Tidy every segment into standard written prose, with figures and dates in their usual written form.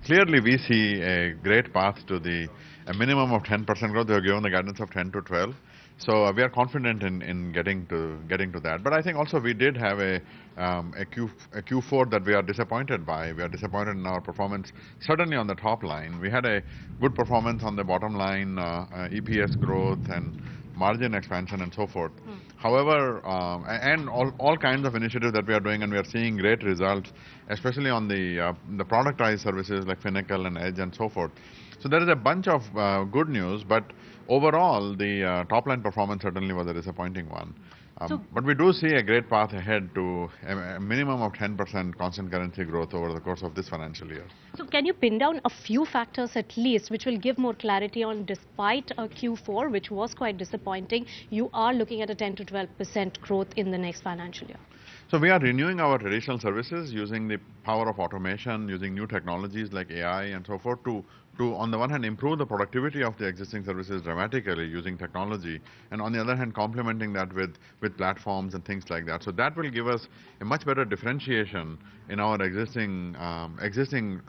clearly we see a great path to a minimum of 10% growth. We have given the guidance of 10 to 12. So we are confident in getting to that. But I think also we did have a Q4 that we are disappointed by. We are disappointed in our performance, certainly on the top line. We had a good performance on the bottom line, EPS growth and margin expansion and so forth. However, and all kinds of initiatives that we are doing, and we are seeing great results, especially on the productized services like Finacle and Edge and so forth. So there is a bunch of good news, but overall, the top-line performance certainly was a disappointing one. But we do see a great path ahead to a minimum of 10% constant currency growth over the course of this financial year. So can you pin down a few factors at least which will give more clarity on, despite a Q4 which was quite disappointing, you are looking at a 10 to 12% growth in the next financial year? So we are renewing our traditional services using the power of automation, using new technologies like AI and so forth to on the one hand improve the productivity of the existing services dramatically using technology, and on the other hand complementing that with platforms and things like that. So that will give us a much better differentiation in our existing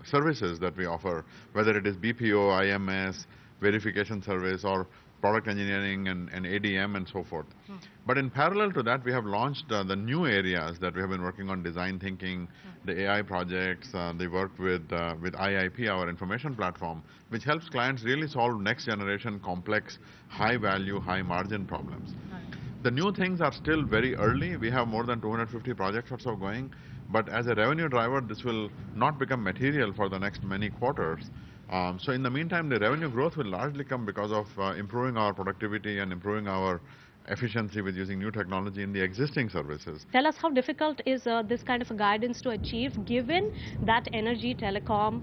services that we offer, whether it is BPO, IMS, verification service, or product engineering and ADM and so forth. But in parallel to that, we have launched the new areas that we have been working on: design thinking, the AI projects, they work with IIP, our information platform, which helps clients really solve next generation complex, high value, high margin problems. The new things are still very early. We have more than 250 projects or so going, but as a revenue driver, this will not become material for the next many quarters. So in the meantime, the revenue growth will largely come because of improving our productivity and improving our efficiency with using new technology in the existing services. Tell us, how difficult is this kind of a guidance to achieve, given that energy, telecom,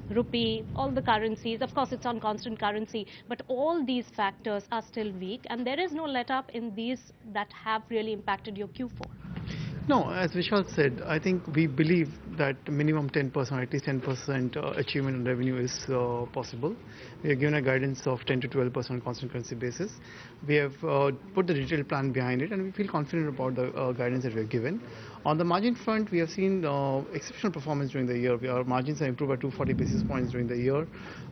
rupee, all the currencies, of course it's on constant currency, but all these factors are still weak and there is no let-up in these that have really impacted your Q4? No, as Vishal said, I think we believe that minimum 10%, at least 10% achievement in revenue is possible. We have given a guidance of 10 to 12% constant currency basis. We have put the detailed plan behind it, and we feel confident about the guidance that we have given. On the margin front, we have seen exceptional performance during the year. Our margins have improved by 240 basis points during the year.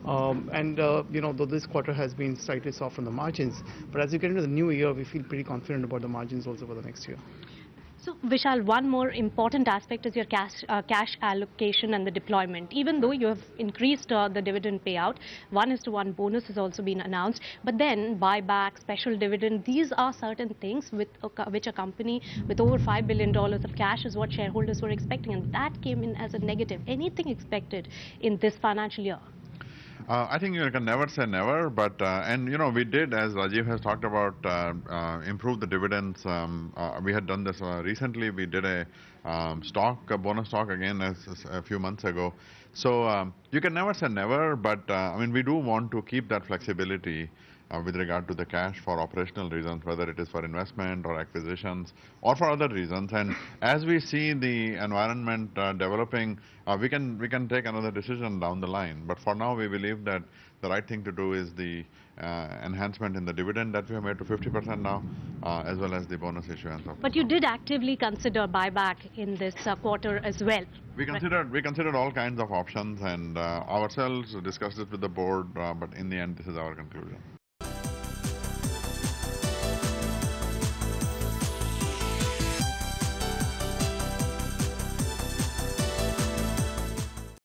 Though this quarter has been slightly soft on the margins, but as we get into the new year, we feel pretty confident about the margins also for the next year. So Vishal, one more important aspect is your cash allocation and the deployment. Even though you have increased the dividend payout, 1:1 bonus has also been announced, but then buyback, special dividend, these are certain things which a company with over $5 billion of cash is what shareholders were expecting, and that came in as a negative. Anything expected in this financial year? I think you can never say never, but we did, as Rajiv has talked about, improve the dividends. We had done this recently. We did a bonus stock again a few months ago. So you can never say never, but we do want to keep that flexibility with regard to the cash for operational reasons, whether it is for investment or acquisitions or for other reasons. And as we see the environment developing, we can take another decision down the line. But for now, we believe that the right thing to do is the enhancement in the dividend that we have made to 50% now, as well as the bonus issuance. But you did actively consider buyback in this quarter as well. We considered all kinds of options, and ourselves discussed it with the board, but in the end, this is our conclusion.